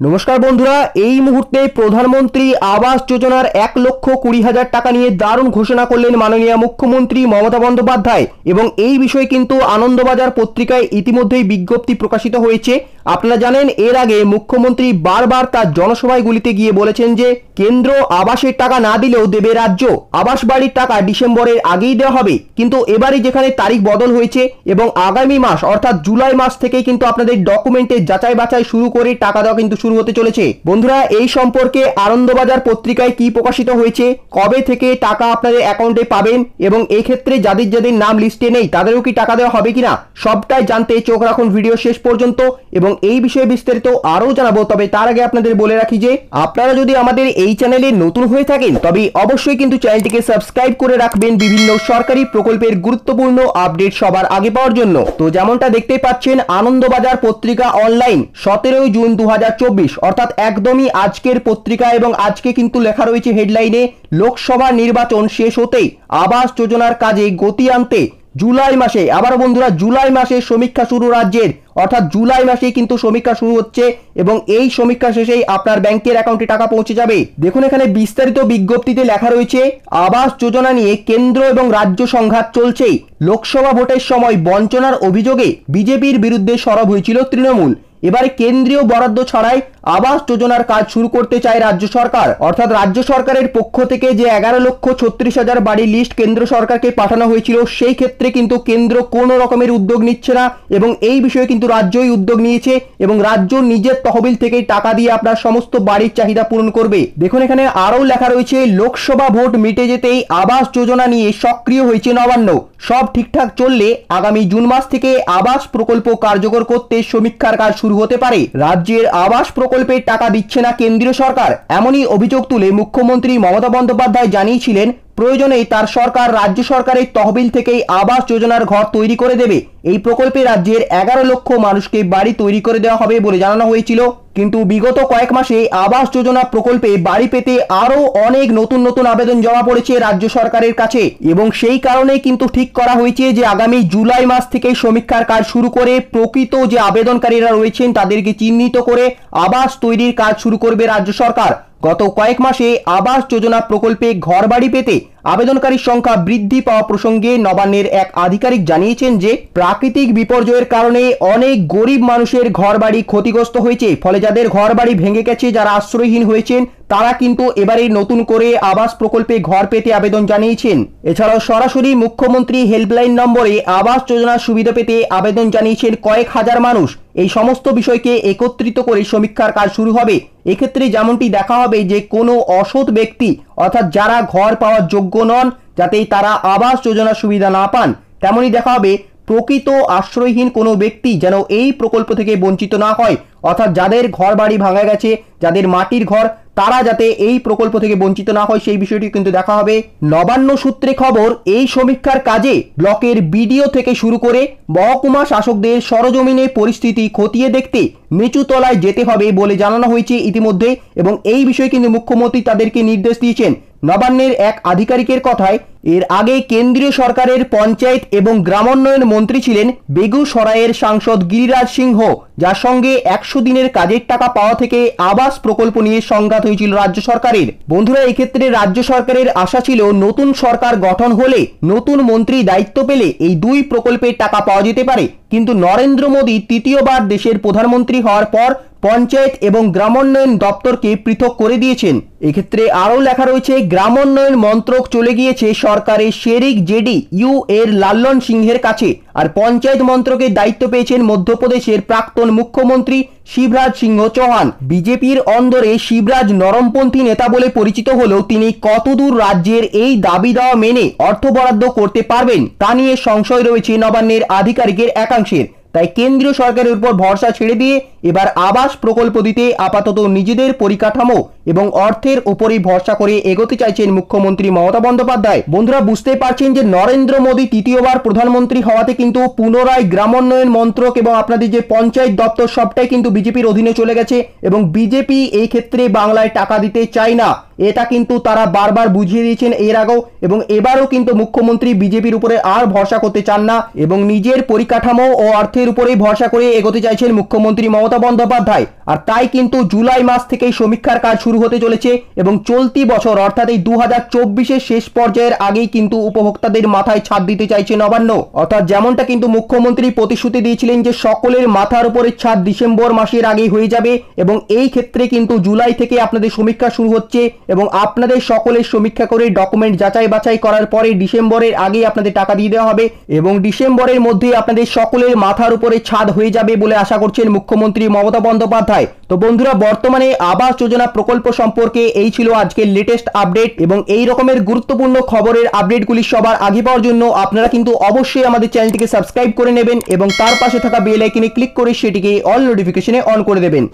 নমস্কার বন্ধুরা, এই মুহূর্তে প্রধানমন্ত্রী আবাস যোজনার 1,20,000 টাকা নিয়ে দারুণ ঘোষণা করলেন মাননীয় মুখ্যমন্ত্রী মমতা বন্দ্যোপাধ্যায়। এবং এই বিষয়ে কিন্তু আনন্দবাজার পত্রিকায় ইতিমধ্যেই বিজ্ঞপ্তি প্রকাশিত হয়েছে। আপনারা জানেন, এর আগে মুখ্যমন্ত্রী বারবার তার জনসভাগুলিতে গিয়ে বলেছেন যে কেন্দ্র আবাসের টাকা না দিলেও দেবে রাজ্য, আবাস বাড়ির টাকা ডিসেম্বরের আগেই দেওয়া হবে। কিন্তু এবারে যেখানে তারিখ বদল হয়েছে এবং আগামী মাস অর্থাৎ জুলাই মাস থেকেই কিন্তু আপনাদের ডকুমেন্টের যাচাই বাছাই শুরু করে টাকা দেওয়া কিন্তু শুরু হতে চলেছে। বন্ধুরা, এই সম্পর্কে আনন্দবাজার পত্রিকায় কি প্রকাশিত হয়েছে, কবে থেকে টাকা আপনাদের অ্যাকাউন্টে পাবেন এবং এই ক্ষেত্রে যাদের যাদের নাম লিস্টে নেই তাদেরও কি টাকা দেওয়া হবে কিনা, সবটাই জানতে চোখ রাখুন ভিডিও শেষ পর্যন্ত। এবং এই বিষয়ে বিস্তারিত আরও জানাবো। তবে তার আগে আপনাদের বলে রাখি যে আপনারা যদি আমাদের এই চ্যানেলে নতুন হয়ে থাকেন তবে অবশ্যই কিন্তু চ্যানেলটিকে সাবস্ক্রাইব করে রাখবেন বিভিন্ন সরকারি প্রকল্পের গুরুত্বপূর্ণ আপডেট সবার আগে পাওয়ার জন্য। তো যেমনটা দেখতেই পাচ্ছেন, আনন্দবাজার পত্রিকা অনলাইন 17 জুন 2024 অর্থাৎ একদমই আজকের পত্রিকা। এবং আজকে কিন্তু লেখা রয়েছে হেডলাইনে, লোকসভা নির্বাচন শেষ হতেই আবাস যোজনার কাজে গতি আনতে জুলাই মাসে, আবার বন্ধুরা জুলাই মাসে সমীক্ষা শুরু রাজ্যের, অর্থাৎ জুলাই মাসেই কিন্তু সমীক্ষা শুরু হচ্ছে এবং এই সমীক্ষা শেষেই আপনার ব্যাংকের অ্যাকাউন্টে টাকা পৌঁছে যাবে। দেখুন, এখানে বিস্তারিত বিজ্ঞপ্তিতে লেখা রয়েছে, আবাস যোজনা নিয়ে কেন্দ্র এবং রাজ্য সংঘাত চলছেই। লোকসভা ভোটের সময় বঞ্চনার অভিযোগে বিজেপির বিরুদ্ধে সরব হয়েছিল তৃণমূল। এবারে কেন্দ্রীয় বরাদ্দ ছাড়াই আবাস যোজনার কাজ শুরু করতে চায় রাজ্য সরকার। অর্থাৎ রাজ্য সরকারের পক্ষ থেকে যে 11,36,000 বাড়ির লিস্ট কেন্দ্র সরকারকে পাঠানো হয়েছিল, সেই ক্ষেত্রে কিন্তু কেন্দ্র কোনো রকমের উদ্যোগ নিচ্ছে না এবং এই বিষয়ে কিন্তু রাজ্যই উদ্যোগ নিয়েছে এবং রাজ্য নিজের তহবিল থেকেই টাকা দিয়ে আপনার সমস্ত বাড়ির চাহিদা পূরণ করবে। দেখুন, এখানে আরও লেখা রয়েছে, লোকসভা ভোট মিটে যেতেই আবাস যোজনা নিয়ে সক্রিয় হয়েছে নবান্ন। সব ঠিকঠাক চললে আগামী জুন মাস থেকে আবাস প্রকল্প কার্যকর করতে সমীক্ষার কাজ শুরু হতে পারে। রাজ্যের আবাস প্রকল্পের টাকা দিচ্ছে না কেন্দ্রীয় সরকার, এমনই অভিযোগ তুলে মুখ্যমন্ত্রী মমতা বন্দ্যোপাধ্যায় জানিয়েছিলেন প্রয়োজনে তার সরকার রাজ্য সরকারের তহবিল থেকেই আবাস যোজনার ঘর তৈরি করে দেবে। এই প্রকল্পে রাজ্যের 11 লক্ষ মানুষকে বাড়ি তৈরি করে দেওয়া হবে বলে জানানো হয়েছিল। কিন্তু বিগত কয়েক মাসে আবাস যোজনা প্রকল্পে বাড়ি পেতে আরও অনেক নতুন নতুন আবেদন জমা পড়েছে রাজ্য সরকারের কাছে এবং সেই কারণেই কিন্তু ঠিক করা হয়েছে যে আগামী জুলাই মাস থেকেই সমীক্ষার কাজ শুরু করে প্রকৃত যে আবেদনকারীরা রয়েছেন তাদেরকে চিহ্নিত করে আবাস তৈরির কাজ শুরু করবে রাজ্য সরকার। গত কয়েক মাসে আবাস যোজনা প্রকল্পে ঘর বাড়ি পেতে আবেদনকারীর সংখ্যা বৃদ্ধি পাওয়া প্রসঙ্গে নবান্নের এক আধিকারিক জানিয়েছেন যে প্রাকৃতিক বিপর্যয়ের কারণে অনেক গরিব মানুষের ঘর বাড়ি ক্ষতিগ্রস্ত হয়েছে। ফলে যাদের ঘর বাড়ি ভেঙে গেছে, যারা আশ্রয়হীন হয়েছেন, তারা কিন্তু এবারে নতুন করে আবাস প্রকল্পে ঘর পেতে আবেদন জানিয়েছেন। এছাড়াও সরাসরি মুখ্যমন্ত্রী হেল্পলাইন নম্বরে আবাস যোজনার সুবিধা পেতে আবেদন জানিয়েছেন কয়েক হাজার মানুষ। এই সমস্ত বিষয়কে একত্রিত করে সমীক্ষার কাজ শুরু হবে। এক্ষেত্রে যেমনটি দেখা হবে যে কোনো অসৎ ব্যক্তি অর্থাৎ যারা ঘর পাওয়ার যোগ্য নন, যাতে তারা আবাস যোজনার সুবিধা না পান, তেমনই দেখা হবে প্রকৃত আশ্রয়হীন কোনো ব্যক্তি যেন এই প্রকল্প থেকে বঞ্চিত না হয়। অর্থাৎ যাদের ঘর বাড়ি ভাঙা গেছে, যাদের মাটির ঘর, তারা যাতে এই প্রকল্প থেকে বঞ্চিত না হয় সেই বিষয়টি কিন্তু দেখা হবে। নবান্ন সূত্রে খবর, এই সমীক্ষার কাজে ব্লকের বিডিও থেকে শুরু করে মহকুমা শাসকদের সরজমিনে পরিস্থিতি খতিয়ে দেখতে নিচু তলায় যেতে হবে বলে জানানো হয়েছে ইতিমধ্যে এবং এই বিষয়ে কিন্তু মুখ্যমন্ত্রী তাদেরকে নির্দেশ দিয়েছেন। নবান্নের এক আধিকারিকের কথায়, এর আগে কেন্দ্রীয় সরকারের পঞ্চায়েত এবং গ্রামোন্নয়ন মন্ত্রী ছিলেন বেগুসরাইয়ের সাংসদ গিরিরাজ সিংহ, যার সঙ্গে 100 দিনের কাজের টাকা পাওয়া থেকে আবাস প্রকল্প নিয়ে সংঘাত হয়েছিল রাজ্য সরকারের। বন্ধুরা, এক্ষেত্রে রাজ্য সরকারের আশা ছিল নতুন সরকার গঠন হলে, নতুন মন্ত্রী দায়িত্ব পেলে এই দুই প্রকল্পের টাকা পাওয়া যেতে পারে। কিন্তু নরেন্দ্র মোদী তৃতীয়বার দেশের প্রধানমন্ত্রী হওয়ার পর পঞ্চায়েত এবং গ্রামোন্নয়ন দপ্তরকে পৃথক করে দিয়েছেন। এক্ষেত্রে আরও লেখা রয়েছে, গ্রামোন্নয়ন মন্ত্রক চলে গিয়েছে সরকারের শেরিক জেডি ইউ এর লাল্লন সিংহের কাছে, আর পঞ্চায়েত মন্ত্রকের দায়িত্ব পেয়েছেন মধ্যপ্রদেশের প্রাক্তন মুখ্যমন্ত্রী শিবরাজ সিংহ চৌহান। বিজেপির অন্দরে শিবরাজ নরমপন্থী নেতা বলে পরিচিত হলেও তিনি কতদূর রাজ্যের এই দাবি দেওয়া মেনে অর্থ বরাদ্দ করতে পারবেন তা নিয়ে সংশয় রয়েছে নবান্নের আধিকারিকের একাংশের। তাই কেন্দ্রীয় সরকারের উপর ভরসা ছেড়ে দিয়ে এবার আবাস প্রকল্প দিতে আপাতত নিজেদের পরিকাঠামো এবং অর্থের উপরেই ভরসা করে এগোতে চাইছেন মুখ্যমন্ত্রী মমতা বন্দ্যোপাধ্যায়। বন্ধুরা, বুঝতে পারছেন যে নরেন্দ্র মোদী তৃতীয়বার প্রধানমন্ত্রী হওয়াতে কিন্তু পুনরায় গ্রামোন্নয়ন মন্ত্রক এবং আপনাদের যে পঞ্চায়েত দপ্তর সবটাই কিন্তু বিজেপির অধীনে চলে গেছে এবং বিজেপি এই ক্ষেত্রে বাংলায় টাকা দিতে চায় না। এটা কিন্তু তারা বারবার বুঝিয়ে দিয়েছেন এর আগেও এবং এবারও কিন্তু মুখ্যমন্ত্রী বিজেপির উপরে আর ভরসা করতে চান না এবং নিজের পরিকাঠামো ও অর্থের উপরেই ভরসা করে এগোতে চাইছেন মুখ্যমন্ত্রী মমতা মমতা বন্দ্যোপাধ্যায়। আর তাই কিন্তু জুলাই মাস থেকেই সমীক্ষার কাজ শুরু হতে চলেছে এবং চলতি বছর অর্থাৎ এই 2024-এর শেষ পর্যায়ের আগেই কিন্তু উপভোক্তাদের মাথায় ছাদ দিতে চাইছে নবান্ন। অর্থাৎ যেমনটা কিন্তু মুখ্যমন্ত্রী প্রতিশ্রুতি দিয়েছিলেন যে সকলের মাথার উপরে ছাদ ডিসেম্বর মাসের আগেই হয়ে যাবে, এবং এই ক্ষেত্রে কিন্তু জুলাই থেকে আপনাদের সমীক্ষা শুরু হচ্ছে এবং আপনাদের সকলের সমীক্ষা করে ডকুমেন্ট যাচাই বাছাই করার পরে ডিসেম্বরের আগেই আপনাদের টাকা দিয়ে দেওয়া হবে এবং ডিসেম্বরের মধ্যে আপনাদের সকলের মাথার উপরে ছাদ হয়ে যাবে বলে আশা করছেন মুখ্যমন্ত্রী মমতা বন্দ্যোপাধ্যায়। তো বন্ধুরা, বর্তমানে আবাস যোজনা প্রকল্প সম্পর্কে এই ছিল আজকের লেটেস্ট আপডেট, এবং এই রকমের গুরুত্বপূর্ণ খবরের আপডেটগুলি সবার আগে পাওয়ার জন্য আপনারা কিন্তু অবশ্যই আমাদের চ্যানেলটিকে সাবস্ক্রাইব করে নেবেন এবং তার পাশে থাকা বেল আইকনে ক্লিক করে সেটিকে অল নোটিফিকেশনে অন করে দেবেন।